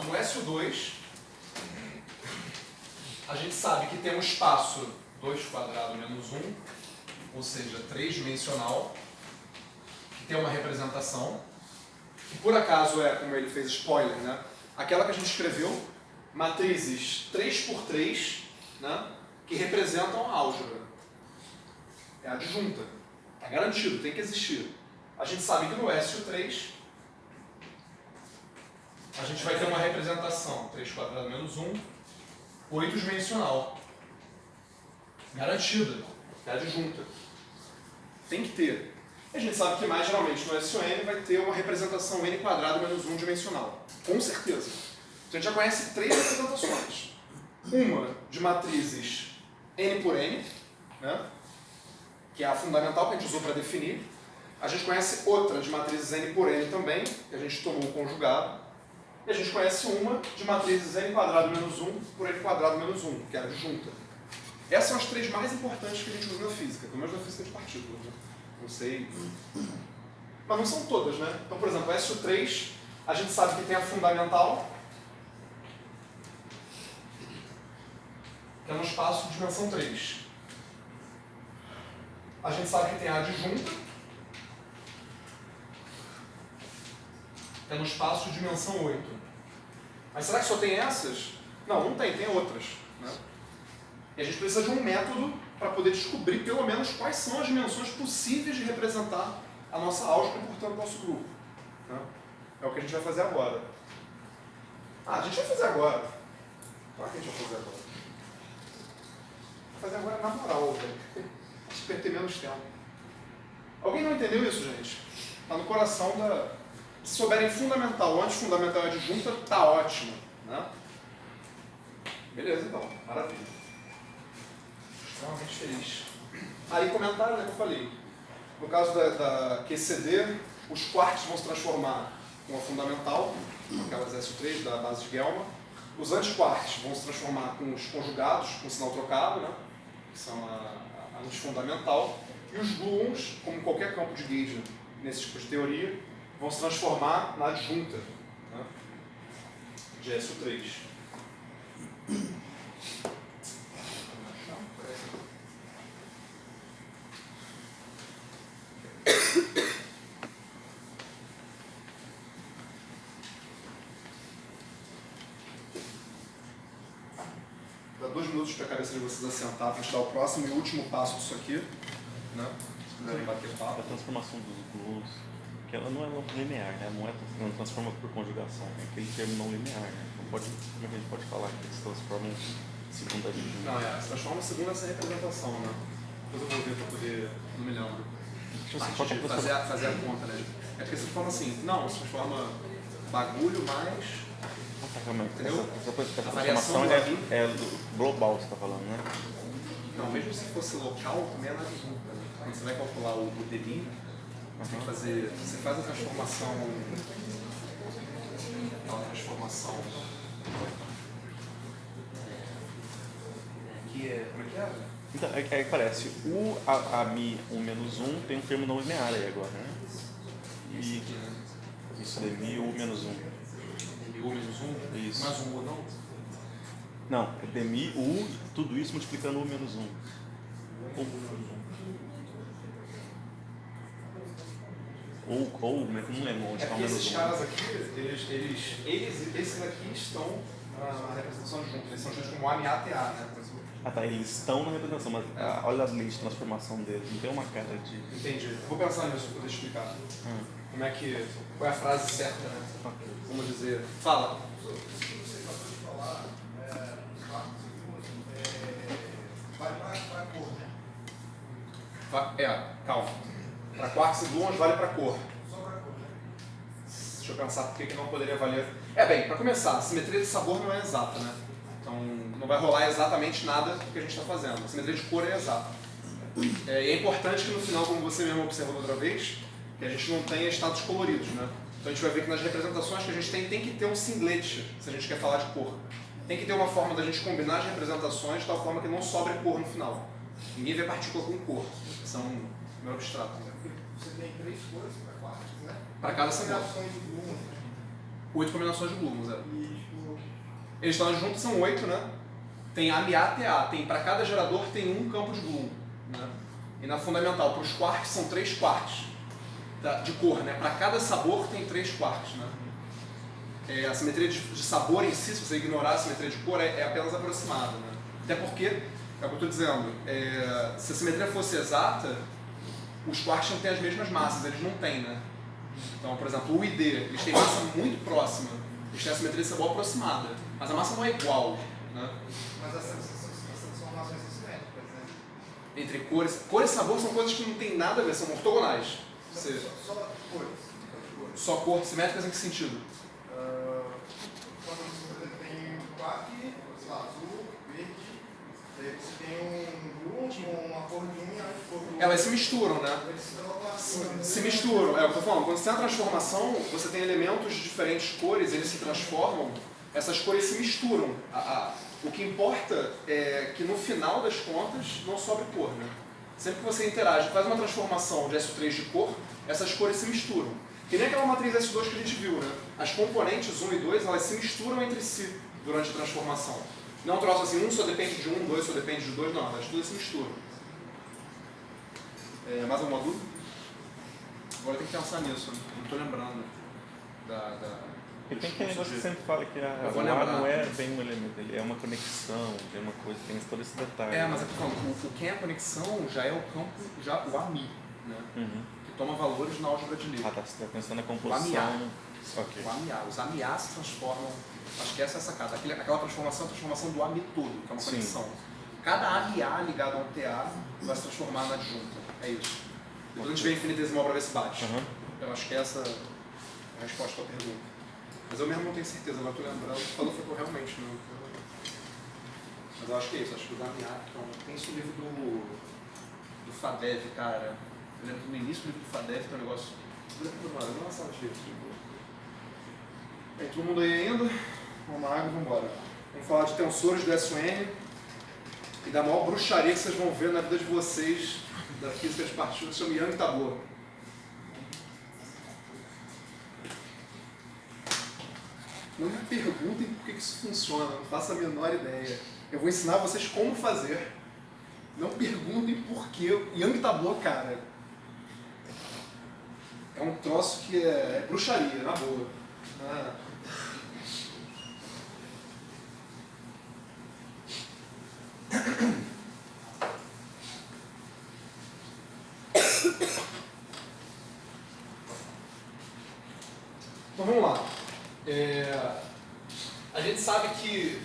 portanto, no SO2, a gente sabe que tem um espaço 2 quadrado menos 1, ou seja, 3-dimensional, que tem uma representação, que por acaso é, como ele fez spoiler, né? Aquela que a gente escreveu, matrizes 3×3, né? Que representam a álgebra. É a adjunta. Está garantido, tem que existir. A gente sabe que no SO3 a gente vai ter uma representação 3 quadrado menos 1, 8-dimensional. Garantida. É adjunta. Tem que ter. E a gente sabe que mais geralmente no SON vai ter uma representação n quadrado menos 1 dimensional. Com certeza. Então a gente já conhece 3 representações. Uma de matrizes n por n, né? Que é a fundamental que a gente usou para definir. A gente conhece outra de matrizes n por n também, que a gente tomou o conjugado. E a gente conhece uma de matrizes n quadrado menos 1 por n quadrado menos 1, que é a adjunta. Essas são as 3 mais importantes que a gente usa na física, pelo menos na física de partículas. Né? Não sei. Mas não são todas, né? Então, por exemplo, SO3, a gente sabe que tem a fundamental, que é no espaço de dimensão 3. A gente sabe que tem a adjunta, que é no espaço de dimensão 8. Mas será que só tem essas? Não, não tem, tem outras. Né? E a gente precisa de um método para poder descobrir pelo menos quais são as dimensões possíveis de representar a nossa álgebra e, portanto, o nosso grupo. Né? É o que a gente vai fazer agora. Ah, a gente vai fazer agora. Claro que a gente vai fazer agora. Vai fazer agora na moral, velho. Acho que ter menos tempo. Alguém não entendeu isso, gente? Está no coração da... Se souberem fundamental, antifundamental e adjunta, tá ótimo. Né? Beleza, então. Maravilha. Extremamente feliz. Aí comentaram, né, que eu falei. No caso da QCD, os quartos vão se transformar com a fundamental, aquelas SO3 da base de Gelman. Os antiquartos vão se transformar com os conjugados, com sinal trocado, né, que são a antifundamental. E os gluons, como qualquer campo de gauge nesse tipo de teoria, vão se transformar na adjunta, né, de SO3. Dá 2 minutos para a cabeça de vocês assentar para a gente dar o próximo e último passo disso aqui. Né? Se quiserem bater papo. A transformação dos gluons, que ela não é linear, né? Não transforma por conjugação, é aquele termo não linear, né? Não pode, como é que a gente pode falar que eles se transformam segundo a adjunta? Não, se transforma segundo essa representação, né? Depois eu vou ver para poder... Não me lembro. Fazer a conta, né? É porque se transforma assim, não, se transforma bagulho mais... Entendeu? Essa transformação é global, você está falando, né? Não, mesmo se fosse local, também é na adjunta. Né? Quando você vai calcular o delírio, você tem que fazer... Você faz a transformação... Aquela transformação... Que é... Como é que é? Então, é que parece, a Mi 1 menos 1 tem um termo não linear aí agora, né? E isso é Mi U menos 1. U menos 1? Isso. Mais um U não? Não, é demi U, tudo isso multiplicando U menos 1. Ou não lembro onde é está o porque menos esses 1. caras aqui, esses aqui estão na representação junto, eles são juntos como AMATA, né? Ah tá, eles estão na representação, mas olha a lei de transformação deles, não tem uma cara de... Entendi. Vou pensar nisso para poder explicar. Como é que... Qual é a frase certa, né? Vamos dizer... Fala. Vai para cor, né? Calma. Para quarks e gluons vale para cor. Só para cor, né? Deixa eu pensar por que não poderia valer... bem, para começar, a simetria de sabor não é exata, né? Então, não vai rolar exatamente nada do que a gente está fazendo. A simetria de cor é exata. E é importante que no final, como você mesmo observou outra vez, que a gente não tenha estados coloridos, né? Então a gente vai ver que nas representações que a gente tem que ter um singlete, se a gente quer falar de cor. Tem que ter uma forma da gente combinar as representações de tal forma que não sobre cor no final. Ninguém vê partícula com cor. São meio abstratos. Você tem 3 cores para quartos, né? Para cada sabor. Combinações de gluons, né? 8 combinações de gluons, é. E tipo, Eles estão juntos, são 8, né? Tem AMA, TA. Para cada gerador tem um campo de gluon, né? E na fundamental, para os quarks são 3 quarks de cor, né? Para cada sabor tem 3 quarks, né? A simetria de sabor em si, se você ignorar a simetria de cor, é apenas aproximada, né? Até porque, é o que eu estou dizendo, se a simetria fosse exata, os quarks não têm as mesmas massas, eles não têm, né? Então, por exemplo, o e D, eles têm massa muito próxima, eles têm a simetria de sabor aproximada, mas a massa não é igual, né? mas essas transformações são simétricas, né? Entre cor e sabor são coisas que não tem nada a ver, são ortogonais. Só cores. Só cor, simétricas em que sentido? Quando você, por exemplo, tem um quark, sei lá, azul, verde, daí você tem um gluon com uma cor de um e a cor do outro. Elas se misturam, né? Eles se dão uma Se misturam, é o que eu estou falando. Quando você tem a transformação, você tem elementos de diferentes cores, eles se transformam, essas cores se misturam. O que importa é que no final das contas não sobre cor, né? Sempre que você interage, faz uma transformação de SO3 de cor, essas cores se misturam. Que nem aquela matriz S2 que a gente viu, né? As componentes 1 e 2, elas se misturam entre si durante a transformação. Não é um troço assim, um só depende de um, dois só depende de dois, não, elas todas se misturam. Mais alguma dúvida? Agora tem que pensar nisso, né? Não estou lembrando E tem aquele negócio que sempre fala que Eu vou o ar lembrar. não é bem um elemento, ele é uma conexão, tem uma coisa, tem todo esse detalhe. mas é que eu tô falando, o que é a conexão já é o campo, o AMI, né? Uhum. Que toma valores na álgebra de Lie. Tá, você está pensando na composição. Ok. O AMIA. Os AMIA se transformam, acho que essa é a sacada. Aquela transformação é a transformação do AMI todo, que é uma Sim. conexão. Cada AMIA ligado a um TA vai se transformar na adjunta. É isso. Depois a gente vê infinitesimal para ver se bate. Uhum. Eu acho que essa é a resposta à pergunta. Mas eu mesmo não tenho certeza, agora estou lembrando. O que falou foi que eu realmente não. Mas eu acho que é isso, acho que os AMIA. Então, tem esse livro do Fadev, cara. Eu lembro que no início do livro do Fadev tem um negócio. Eu não lançava de livro. Bem, todo mundo aí ainda? Vamos na água e vamos embora. Vamos falar de tensores do SUN e da maior bruxaria que vocês vão ver na vida de vocês da física de partículas, chama Young Tabor. Não me perguntem por que isso funciona, não faço a menor ideia. Eu vou ensinar vocês como fazer. Não perguntem por que. Young Tabor, cara, é um troço que é bruxaria, na boa. Então vamos lá. A gente sabe que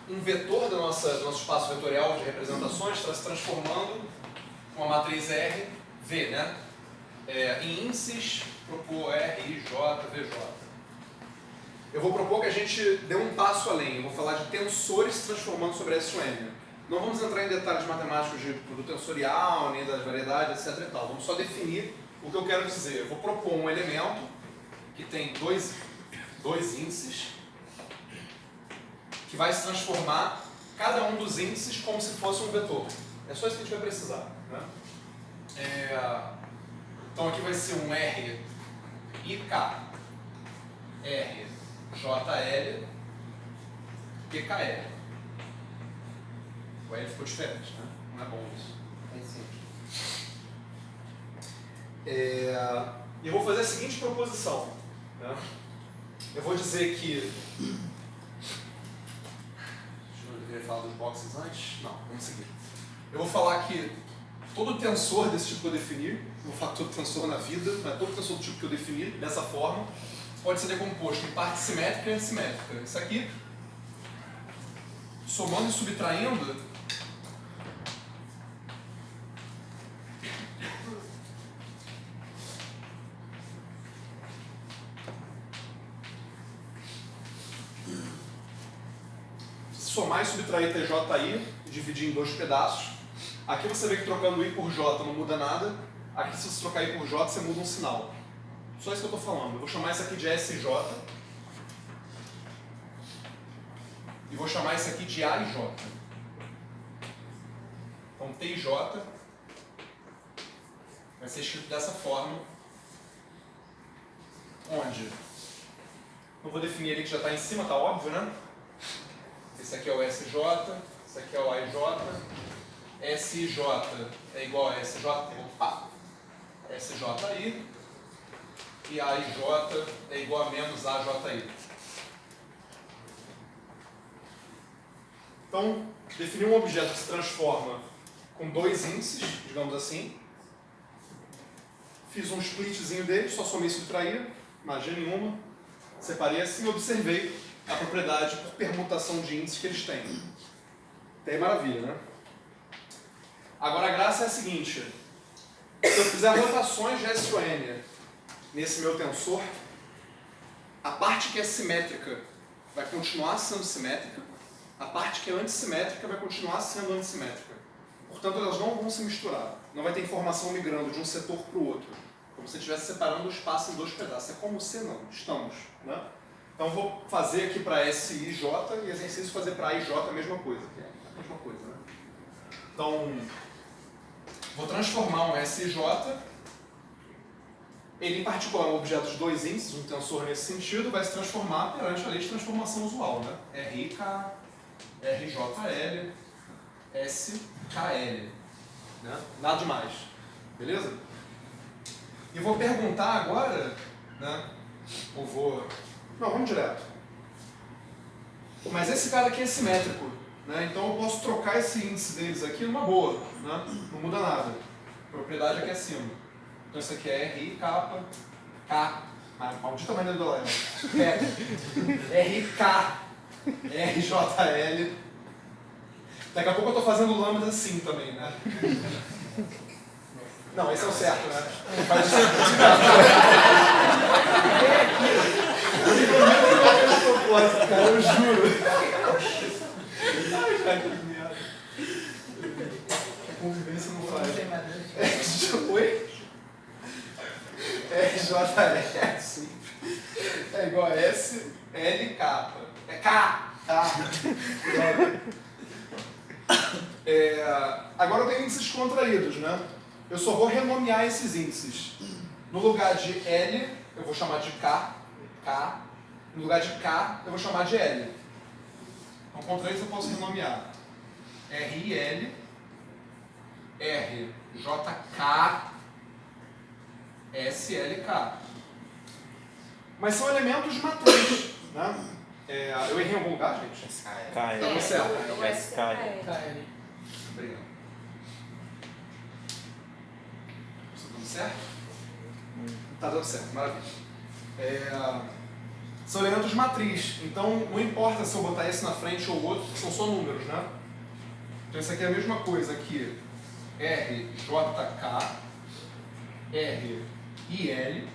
um vetor do nosso espaço vetorial de representações está se transformando com a matriz R, V, né? Em índices, propor R, I, J, VJ. Eu vou propor que a gente dê um passo além. Eu vou falar de tensores se transformando sobre SUN. Não vamos entrar em detalhes matemáticos do tensorial, nem das variedades, etc. e tal. Vamos só definir o que eu quero dizer. Eu vou propor um elemento que tem dois índices, que vai se transformar cada um dos índices como se fosse um vetor. É só isso que a gente vai precisar, né? Então aqui vai ser um R IK, R JL, PKL. O L ficou diferente, né? Não é bom isso. E eu vou fazer a seguinte proposição, né? Eu vou dizer que... Eu deveria falar dos boxes antes? Não, vamos seguir. Eu vou falar que todo tensor desse tipo que eu definir, vou falar todo tensor na vida, mas todo tensor do tipo que eu definir, dessa forma, pode ser decomposto em parte simétrica e antissimétrica. Isso aqui, somando e subtraindo, somar e subtrair TJI e dividir em dois pedaços. Aqui você vê que trocando I por J não muda nada. Aqui se você trocar I por J, você muda um sinal. Só isso que eu estou falando. Eu vou chamar isso aqui de SJ. E vou chamar isso aqui de AJ. Então TJ vai ser escrito dessa forma, onde Não vou definir ele que já está em cima, está óbvio, né? Esse aqui é o SJ, esse aqui é o AIJ. SIJ é igual a SJ, opa, SJI. E AIJ é igual a menos AJI. Então, definir um objeto que se transforma com dois índices, digamos assim. Fiz um splitzinho dele, só somei e subtraía, magia nenhuma. Separei assim e observei a propriedade por permutação de índices que eles têm. Até maravilha, né? Agora a graça é a seguinte: se eu fizer rotações de S ou N nesse meu tensor, a parte que é simétrica vai continuar sendo simétrica, a parte que é antissimétrica vai continuar sendo antissimétrica. Portanto, elas não vão se misturar. Não vai ter informação migrando de um setor para o outro. Como se estivesse separando o espaço em dois pedaços. É como se não. Estamos. Né? Então, vou fazer aqui para SIJ e exercício fazer para AIJ a mesma coisa. Que é a mesma coisa, né? Então, vou transformar um SIJ. Ele, em particular, é um objeto de dois índices, um tensor nesse sentido, vai se transformar perante a lei de transformação usual. Né? RIK, RJL, SKL. Né? Nada demais. Beleza? E vou perguntar agora, né? Ou vou... Não, vamos direto. Mas esse cara aqui é simétrico, né? Então eu posso trocar esse índice deles aqui numa boa, né? Não muda nada. A propriedade aqui acima. Então isso aqui é RI, K, maldita maneira do Léo. RK, RJL. Daqui a pouco eu estou fazendo lambda assim também, né? Não, esse é o certo, né? Faz isso. Cara, eu juro. Ai, cara, que merda. A convivência não faz. Oi? RJS é igual a S, L, K. É K. Agora eu tenho índices contraídos, né? Eu só vou renomear esses índices. No lugar de L, eu vou chamar de K. No lugar de K, eu vou chamar de L. Então, contraídos eu posso renomear. RIL, RJK, SLK. Mas são elementos de matriz, né? Eu errei em algum lugar, gente? SKL. SKL. Obrigado. Está dando certo? Está dando certo, maravilha. São elementos de matriz, então não importa se eu botar esse na frente ou o outro, são só números, né? Então isso aqui é a mesma coisa aqui. RJK, RIL,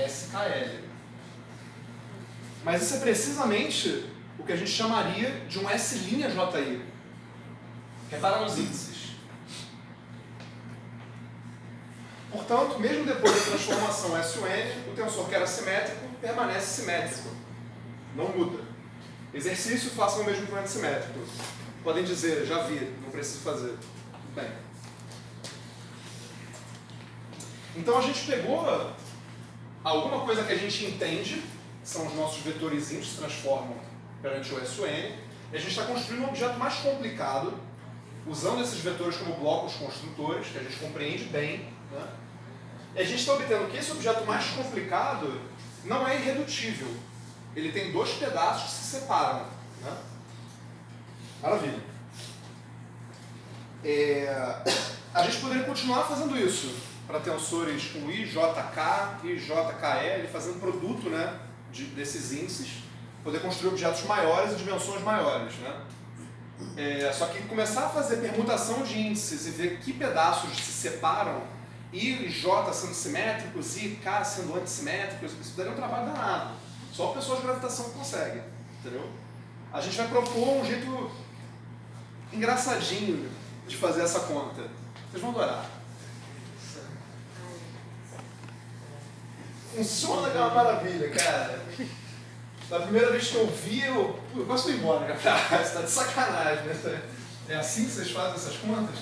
SKL. Mas isso é precisamente o que a gente chamaria de um S''JI. Repara nos índices. Portanto, mesmo depois da transformação S-N, o tensor que era simétrico permanece simétrico. Não muda. Exercício, façam o mesmo com o antissimétrico. Podem dizer, já vi, não preciso fazer. Tudo bem. Então a gente pegou alguma coisa que a gente entende, são os nossos vetorizinhos que se transformam perante o S-N, e a gente está construindo um objeto mais complicado, usando esses vetores como blocos construtores, que a gente compreende bem, né? E a gente está obtendo que esse objeto mais complicado não é irredutível. Ele tem dois pedaços que se separam, né? Maravilha. A gente poderia continuar fazendo isso para tensores com IJK e JKL, fazendo produto, né, desses índices, poder construir objetos maiores e dimensões maiores, né? Só que começar a fazer permutação de índices e ver que pedaços se separam, I e J sendo simétricos, I e K sendo antissimétricos, isso daí é um trabalho danado. Só pessoas de gravitação conseguem, entendeu? A gente vai propor um jeito engraçadinho de fazer essa conta. Vocês vão adorar. Funciona que é uma maravilha, cara. Da primeira vez que eu vi, eu quase fui embora, cara. Você tá de sacanagem, né? É assim que vocês fazem essas contas?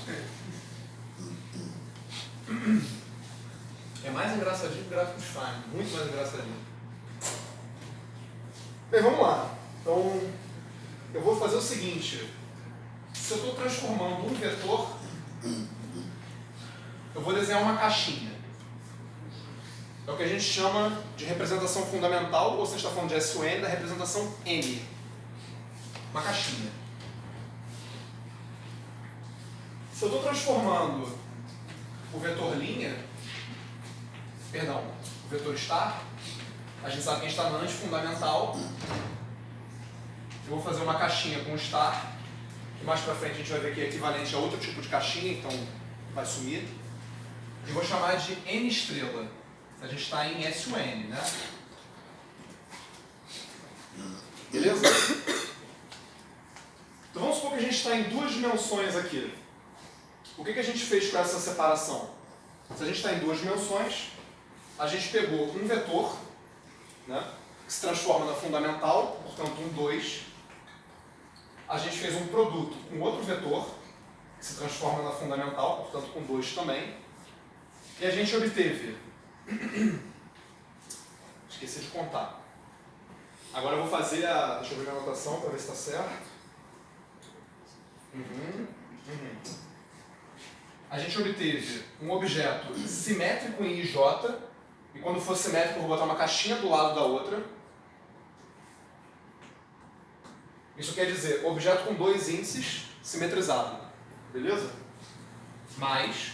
É mais engraçadinho que o gráfico de Feynman, muito mais engraçadinho. Bem, vamos lá. Então, eu vou fazer o seguinte. Se eu estou transformando um vetor, eu vou desenhar uma caixinha. É o que a gente chama de representação fundamental, ou você está falando de SUN, da representação N. Uma caixinha. Se eu estou transformando o vetor linha, perdão, o vetor star, a gente sabe que a gente está na antifundamental. Eu vou fazer uma caixinha com star, que mais pra frente a gente vai ver que é equivalente a outro tipo de caixinha, então vai sumir. E vou chamar de N estrela. A gente está em SUN, né? Beleza? Então vamos supor que a gente está em duas dimensões aqui. O que a gente fez com essa separação? Se a gente está em duas dimensões, a gente pegou um vetor, né, que se transforma na fundamental, portanto um 2. A gente fez um produto com outro vetor, que se transforma na fundamental, portanto com 2 também. E a gente obteve... Esqueci de contar. Agora eu vou fazer a... Deixa eu ver a anotação para ver se está certo. A gente obteve um objeto simétrico em IJ, e quando for simétrico eu vou botar uma caixinha do lado da outra. Isso quer dizer objeto com dois índices simetrizado, beleza? Mais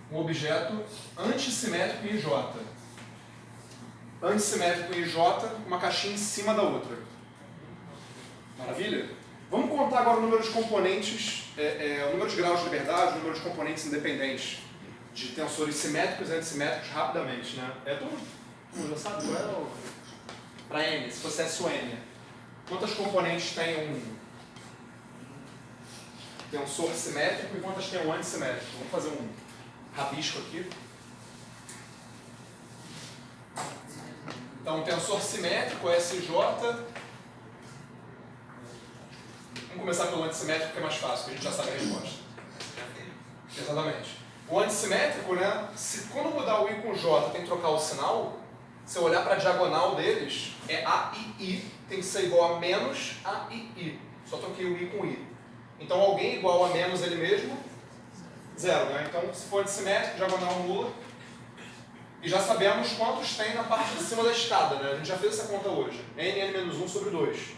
um objeto antissimétrico em IJ. Antissimétrico em IJ, uma caixinha em cima da outra. Maravilha? Vamos contar agora o número de componentes, o número de graus de liberdade, o número de componentes independentes de tensores simétricos e antissimétricos rapidamente, né? Todo mundo já sabe qual é o... Para N, se fosse SUN. Quantas componentes tem um tensor simétrico e quantas tem um antissimétrico? Vamos fazer um rabisco aqui. Então, tensor simétrico, SJ... Vamos começar pelo antissimétrico, que é mais fácil, que a gente já sabe a resposta. Exatamente. O antissimétrico, né, quando mudar o I com J tem que trocar o sinal, se eu olhar para a diagonal deles, é A e I, tem que ser igual a menos A e I. Só troquei o I com I. Então alguém igual a menos ele mesmo, zero, né? Então se for antissimétrico, diagonal nula. E já sabemos quantos tem na parte de cima da escada, né? A gente já fez essa conta hoje. N-N-1 sobre 2.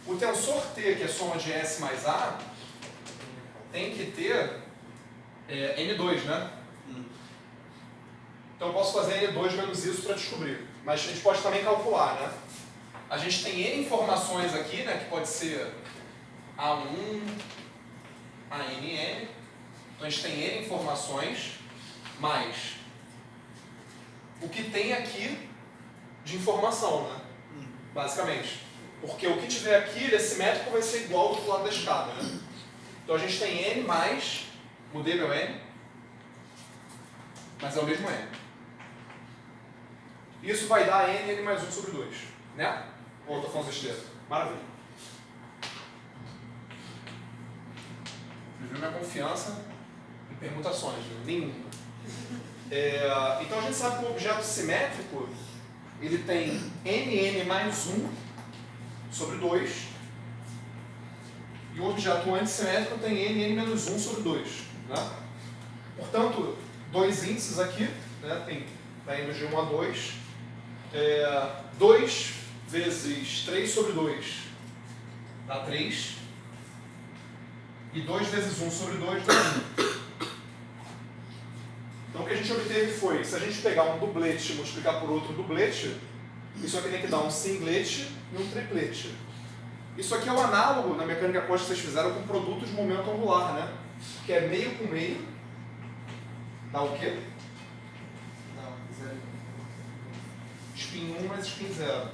O tensor T, que é soma de S mais A, tem que ter N2, né? Então eu posso fazer N2 menos isso para descobrir. Mas a gente pode também calcular, né? A gente tem N informações aqui, né? Que pode ser A1, ANN. Então a gente tem N informações, mais o que tem aqui de informação, né? Basicamente. Porque o que tiver aqui, ele é simétrico, vai ser igual do outro lado da escada, né? Então a gente tem N mais, mudei meu N, mas é o mesmo N. Isso vai dar N mais 1 sobre 2, né? Ou estou falando besteira? Maravilha. Vocês viram minha confiança em permutações, né? Nenhuma. Então a gente sabe que o objeto simétrico, ele tem NN mais 1 sobre 2, e o objeto antissimétrico tem NN menos 1 sobre 2. Né? Portanto, dois índices aqui, né? Está indo de 1 a 2. 2 vezes 3 sobre 2 dá 3. E 2 vezes 1 sobre 2 dá 1. Então o que a gente obteve foi, se a gente pegar um dublete e multiplicar por outro dublete, isso aqui tem que dar um singlete e um triplete. Isso aqui é o análogo na mecânica quântica que vocês fizeram com produto de momento angular, né? Que é meio com meio. Dá o quê? Dá 0. Spin 1 mais spin 0.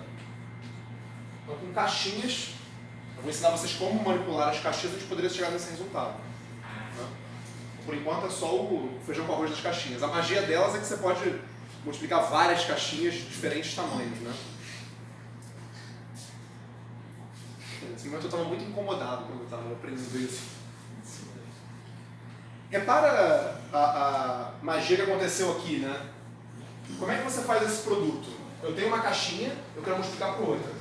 Então com caixinhas, eu vou ensinar vocês como manipular as caixinhas e a gente poderia chegar nesse resultado. Né? Por enquanto é só o feijão com arroz das caixinhas. A magia delas é que você pode multiplicar várias caixinhas de diferentes tamanhos, né? Nesse momento eu estava muito incomodado quando eu estava aprendendo isso. Repara a magia que aconteceu aqui, né? Como é que você faz esse produto? Eu tenho uma caixinha, eu quero multiplicar por outra.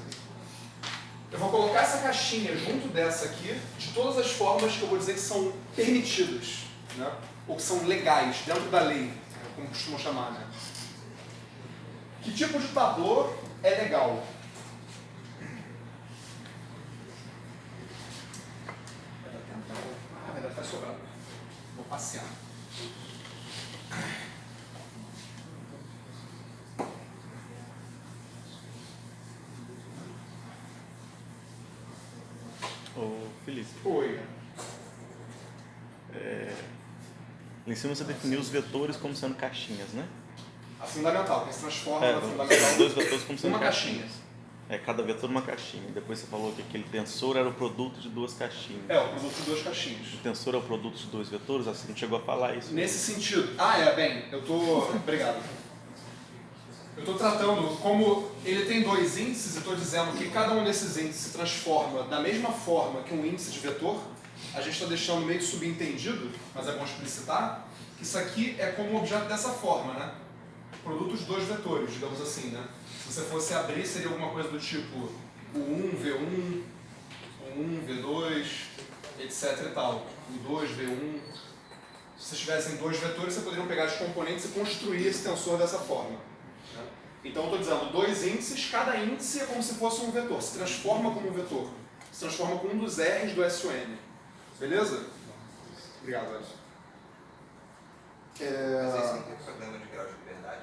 Eu vou colocar essa caixinha junto dessa aqui, de todas as formas que eu vou dizer que são permitidas, né? Ou que são legais, dentro da lei, como costumam chamar. Né? Que tipo de tablô é legal? Vai dar tempo. Vai sobrar. Vou passear. Ô, Felipe, Oi. lá em cima você definiu os vetores como sendo caixinhas, né? A fundamental, que se transforma na Os fundamental. dois vetores como sendo Uma caixinhas. caixinha. Cada vetor uma caixinha. Depois você falou que aquele tensor era o produto de duas caixinhas. É, o produto de duas caixinhas. O tensor é o produto de dois vetores? Você não chegou a falar isso? Nesse sentido. Bem, eu tô... Obrigado. Eu estou tratando como ele tem dois índices e estou dizendo que cada um desses índices se transforma da mesma forma que um índice de vetor. A gente está deixando meio subentendido, mas é bom explicitar, que isso aqui é como um objeto dessa forma, né? Produto de dois vetores, digamos assim, né? Se você fosse abrir, seria alguma coisa do tipo o1, V1, o 1, V2, etc e tal. O 2, V1. Se vocês tivessem dois vetores, vocês poderiam pegar os componentes e construir esse tensor dessa forma. Né? Então eu estou dizendo dois índices, cada índice é como se fosse um vetor, se transforma como um vetor. Se transforma com um dos R's do SUN. Beleza? Obrigado, Edson. Mas esse não tem problema de grau de liberdade?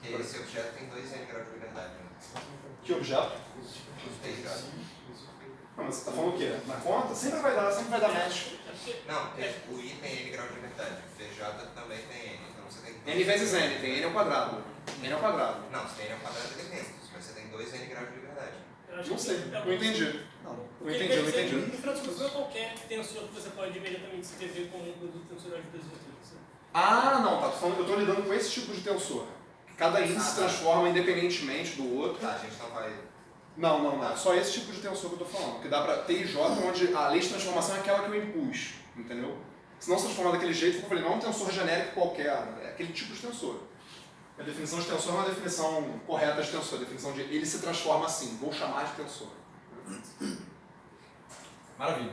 Porque esse objeto tem 2 N graus de liberdade. Né? Que objeto? Os PJ. Não, mas você está falando o quê? Na conta? Sempre vai dar match. Não, o I tem N graus de liberdade. O PJ também tem N. Então você tem N vezes N, tem N ao quadrado. N ao quadrado. Não, se tem N ao quadrado ele tem menos, mas você tem 2 N graus de liberdade. Não sei, não entendi. Não entendi. No final das contas, não é qualquer tensor que você pode imediatamente escrever como um produto tensoral de dois vetores. Não, tá. Eu estou lidando com esse tipo de tensor. Cada índice se transforma independentemente do outro. Tá, a gente não vai... Não. É só esse tipo de tensor que eu estou falando. Que dá para T e J, onde a lei de transformação é aquela que eu impus. Entendeu? Se não se transformar daquele jeito, eu falei, não é um tensor genérico qualquer. É aquele tipo de tensor. A definição de tensor não é uma definição correta de tensor. A definição de ele se transforma assim. Vou chamar de tensor. Maravilha.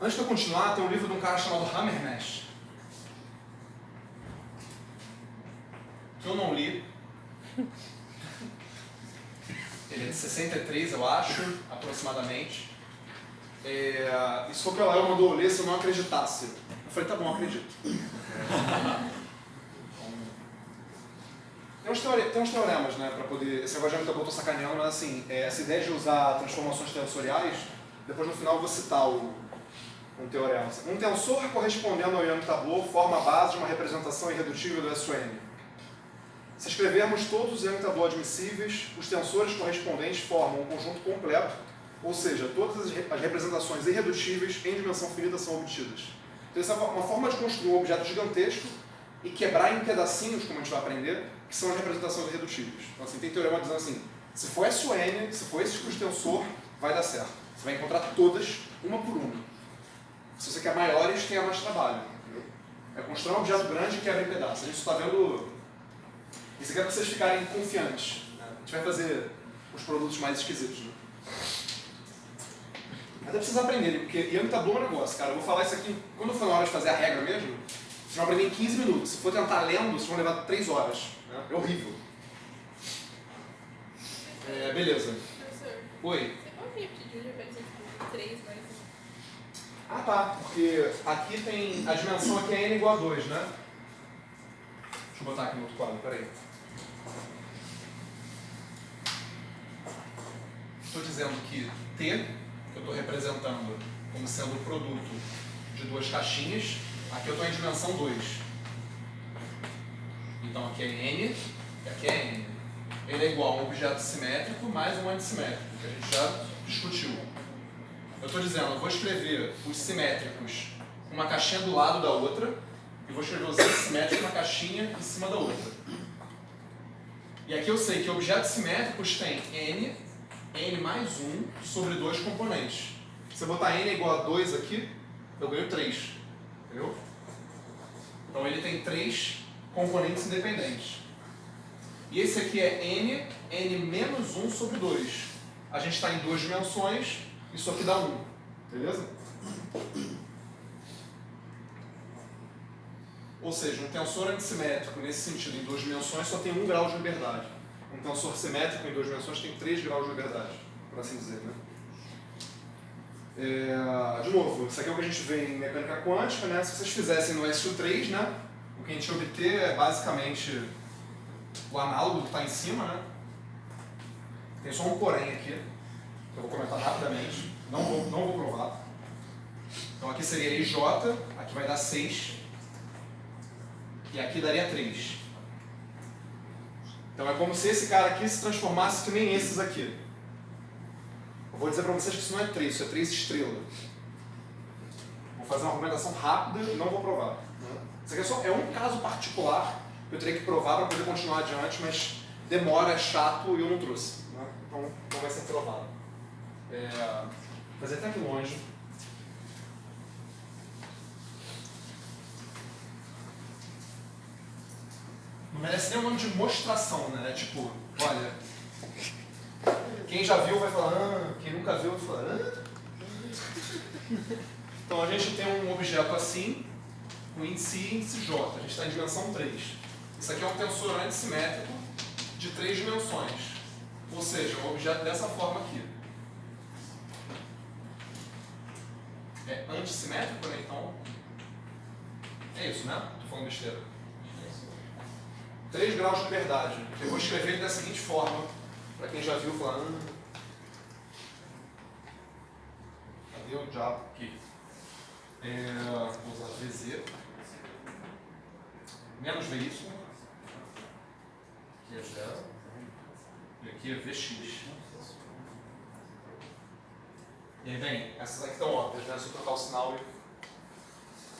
Antes de eu continuar, tem um livro de um cara chamado Hammermesh, que eu não li. Ele é de 63, eu acho, aproximadamente. E se for pela eu mandou ler se eu não acreditasse. Eu falei, tá bom, acredito. Tem uns teoremas, né, para poder... Esse negócio de eu tô sacaneando, mas assim, essa ideia de usar transformações tensoriais, depois no final eu vou citar um teorema. Um tensor correspondendo ao Young Tableau forma a base de uma representação irredutível do SUN. Se escrevermos todos os Young Tableau admissíveis, os tensores correspondentes formam um conjunto completo, ou seja, todas as representações irredutíveis em dimensão finita são obtidas. Então essa é uma forma de construir um objeto gigantesco e quebrar em pedacinhos, como a gente vai aprender, que são as representações irredutíveis. Então assim, tem teorema dizendo assim, se for SUN, se for esse tipo de tensor, vai dar certo. Você vai encontrar todas, uma por uma. Se você quer maiores, tenha mais trabalho. Entendeu? É construir um objeto grande e quebra em pedaços. A gente está vendo... Isso aqui é para vocês ficarem confiantes. Né? A gente vai fazer os produtos mais esquisitos. Né? Mas é preciso aprenderem, porque Young Tableau é um negócio, cara. Eu vou falar isso aqui, quando for na hora de fazer a regra mesmo, vocês vão aprender em 15 minutos. Se for tentar lendo, vocês vão levar 3 horas. Né? É horrível. Beleza. Professor, Oi. você pode repetir de repente 3 mais 1? Tá, porque aqui tem, a dimensão aqui é n igual a 2, né? Deixa eu botar aqui no outro quadro, peraí. Estou dizendo que T, que eu estou representando como sendo o produto de duas caixinhas, aqui eu estou em dimensão 2. Então aqui é N, e aqui é N. Ele é igual a um objeto simétrico mais um antissimétrico, que a gente já discutiu. Eu estou dizendo, eu vou escrever os simétricos uma caixinha do lado da outra e vou escrever os antissimétricos uma caixinha em cima da outra. E aqui eu sei que objetos simétricos têm n mais 1 sobre 2 componentes. Se eu botar n igual a 2 aqui, eu ganho 3. Entendeu? Então ele tem 3 componentes independentes. E esse aqui é n menos 1 sobre 2. A gente está em 2 dimensões, isso aqui dá 1. Beleza? Ou seja, um tensor antissimétrico nesse sentido, em 2 dimensões, só tem 1 grau de liberdade. Um tensor simétrico em 2 dimensões tem 3 graus de liberdade, por assim dizer, né? De novo, isso aqui é o que a gente vê em mecânica quântica, né? Se vocês fizessem no SU3, né? O que a gente obter é basicamente o análogo que está em cima, né? Tem só um porém aqui, que eu vou comentar rapidamente, não vou provar. Então aqui seria IJ, aqui vai dar 6, e aqui daria 3. Então é como se esse cara aqui se transformasse que nem esses aqui. Eu vou dizer para vocês que isso não é 3, isso é 3 estrelas. Vou fazer uma argumentação rápida e não vou provar. Isso aqui é um caso particular que eu teria que provar para poder continuar adiante, mas demora, é chato e eu não trouxe. Né? Então não vai ser provado. Vou fazer até aqui longe. Não merece nem o nome de mostração, né? Tipo, olha, quem já viu vai falar, quem nunca viu vai falar, Então a gente tem um objeto assim, um índice I e índice J, a gente está em dimensão 3. Isso aqui é um tensor antissimétrico de 3 dimensões, ou seja, um objeto dessa forma aqui. É antissimétrico, né? Então, é isso, né? Estou falando besteira. 3 graus de liberdade. Eu vou escrever ele da seguinte forma, para quem já viu falar. Cadê o diabo aqui? Vou usar VZ. Menos VY. Aqui é 0. E aqui é VX. E aí, bem, essas aqui estão óbvias, né? Se eu trocar o sinal.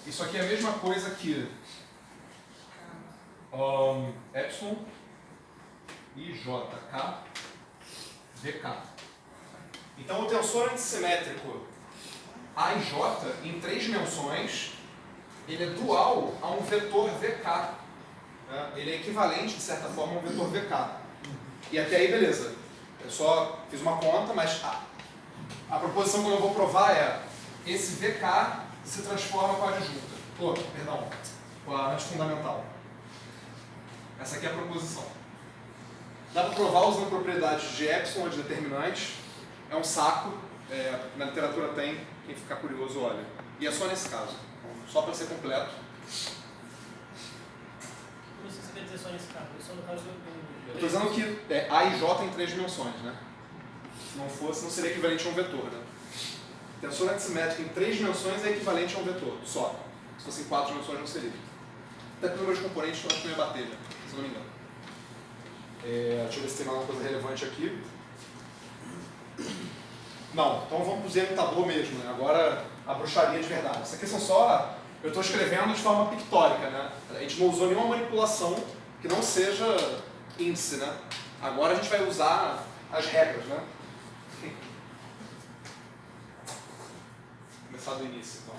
Isso aqui é a mesma coisa que epsilon IJK VK. Então o tensor antissimétrico AIJ em 3 dimensões, ele é dual a um vetor VK. Né? Ele é equivalente, de certa forma, a um vetor VK. E até aí, beleza. Eu só fiz uma conta, mas a proposição que eu vou provar é esse VK se transforma com a adjunta. Com a antifundamental. Essa aqui é a proposição. Dá para provar usando propriedades de epsilon, de determinantes. É um saco. Na literatura tem. Quem ficar curioso, olha. E é só nesse caso. Só para ser completo. Por isso você quer dizer só nesse caso? Só no caso do... Eu estou dizendo que A e J em 3 dimensões, né? Se não fosse, não seria equivalente a um vetor, né? Tensor antissimétrico em 3 dimensões é equivalente a um vetor, só. Se fosse em 4 dimensões, não seria. Até pelo número de componentes, eu acho que não ia bater, né? Se eu não me engano. Deixa eu ver se tem mais uma coisa relevante aqui. Não, então vamos para o Zeno Tableau mesmo, né? Agora a bruxaria de verdade. Isso aqui são só... Eu estou escrevendo de forma pictórica, né? A gente não usou nenhuma manipulação que não seja índice, né? Agora a gente vai usar as regras, né? Vou começar do início, então.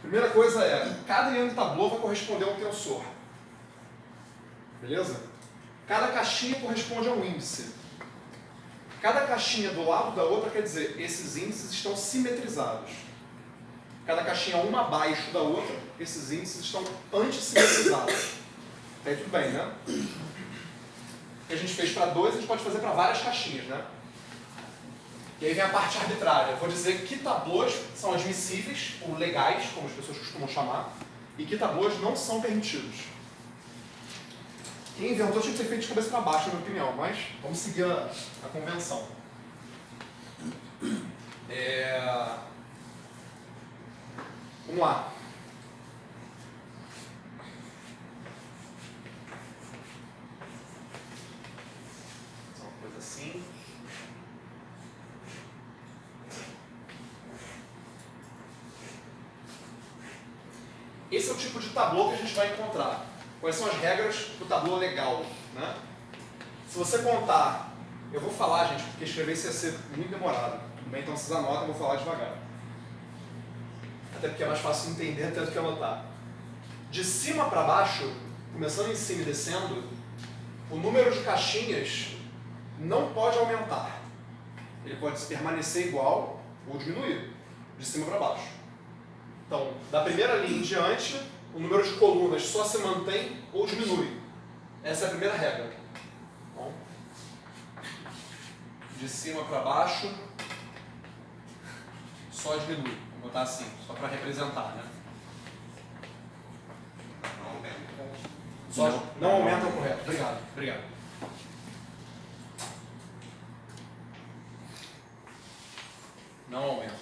Primeira coisa é, cada linha do tabuleau vai corresponder a um tensor. Beleza? Cada caixinha corresponde a um índice. Cada caixinha do lado da outra quer dizer, esses índices estão simetrizados. Cada caixinha uma abaixo da outra, esses índices estão antissimetrizados. Aí tudo bem, né? O que a gente fez para 2, a gente pode fazer para várias caixinhas, né? E aí vem a parte arbitrária. Eu vou dizer que tableaus são admissíveis, ou legais, como as pessoas costumam chamar, e que tableaus não são permitidos. Quem inventou tinha que ter feito de cabeça para baixo, na minha opinião, mas vamos seguir a convenção. Vamos lá. Uma coisa assim. Esse é o tipo de tabuleau que a gente vai encontrar. Quais são as regras do tabuleau legal, né? Se você contar, eu vou falar, gente, porque escrever isso ia ser muito demorado. Tudo bem? Então vocês anotam, eu vou falar devagar. até porque é mais fácil de entender até do que anotar. De cima para baixo, começando em cima e descendo, o número de caixinhas não pode aumentar. Ele pode permanecer igual ou diminuir, de cima para baixo. Então, da primeira linha em diante, o número de colunas só se mantém ou diminui. Essa é a primeira regra. Bom, de cima para baixo, só diminui. Vou botar assim, só para representar, né? Não aumenta. Só não aumenta o correto. Obrigado, obrigado. Não aumenta.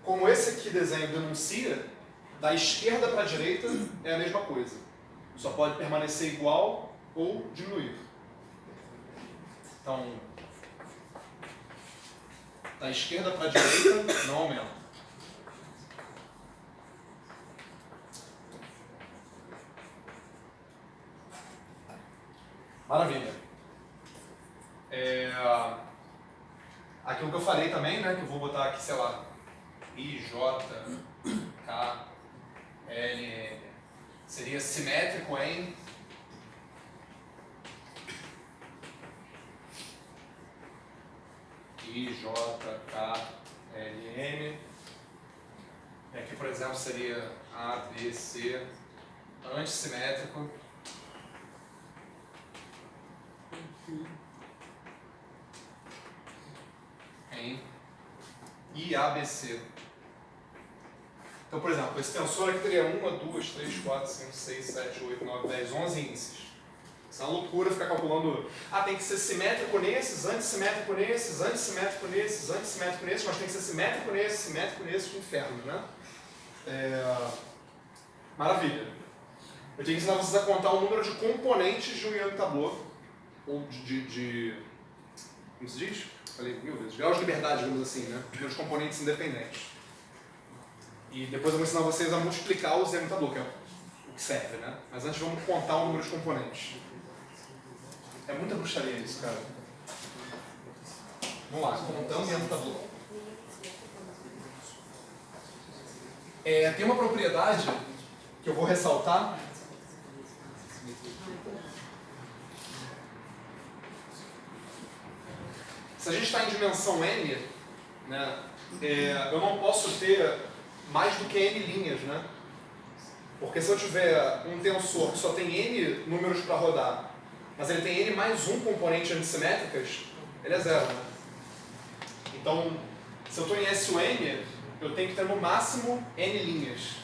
Como esse aqui desenho denuncia, da esquerda para a direita é a mesma coisa. Só pode permanecer igual ou diminuir. Então, da esquerda para a direita não aumenta. Maravilha. Aquilo que eu falei também, né, que eu vou botar aqui, sei lá, I, J, K, L, N. Seria simétrico em I, J, K, L, N. E aqui, por exemplo, seria A, B, C, antissimétrico em IABC. Então, por exemplo, esse tensor aqui teria 1, 2, 3, 4, 5, 6, 7, 8, 9, 10, 11 índices. Isso é uma loucura ficar calculando. Tem que ser simétrico nesses, antissimétrico nesses, antissimétrico nesses, antissimétrico nesses, mas tem que ser simétrico nesses, inferno, né? Maravilha. Eu tenho que ensinar vocês a contar o número de componentes de um Young Tableau, ou como se diz? Falei mil vezes. Graus de liberdade, digamos assim, né? Número de componentes independentes. E depois eu vou ensinar vocês a multiplicar os Young Tableau, que é o que serve, né? Mas antes vamos contar o número de componentes. É muita bruxaria isso, cara. Vamos lá, contando Young Tableau. Tem uma propriedade que eu vou ressaltar. Se a gente está em dimensão n, né, eu não posso ter mais do que n linhas, né? Porque se eu tiver um tensor que só tem n números para rodar, mas ele tem n mais um componente antissimétricas, ele é zero, né? Então, se eu estou em SUN, eu tenho que ter no máximo n linhas.